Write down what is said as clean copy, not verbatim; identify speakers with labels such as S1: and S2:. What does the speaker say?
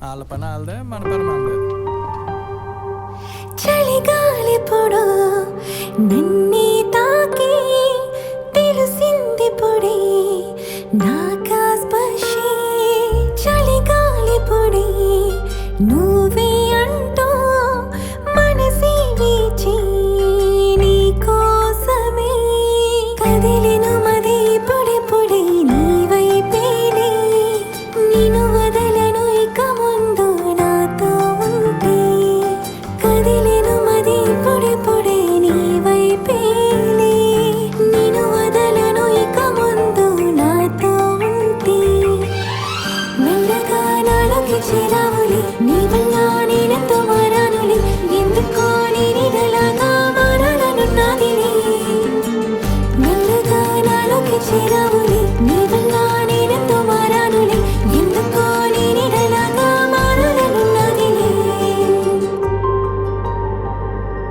S1: వాళ్ళ పని వాళ్ళదే, మన పని మనదే.
S2: చలిగాలిప్పుడు నన్నే తాకి తెలిసింది పొడి నాకా స్పర్శే చలిగాలిపుడి నువ్వే అంటూ మనసే వీచి నీ కోసమే కదిలిను మది పొడి పొడి నీ వైపేనే నిన్ను వదలను ఇక ముందు నాతో ఉంటే కదిలిను మది పొడి పొడి నీ వైపేనే నిన్ను వదలను ఇక ముందు నాతో ఉంటే మెల్లగా నాలోకి చేరా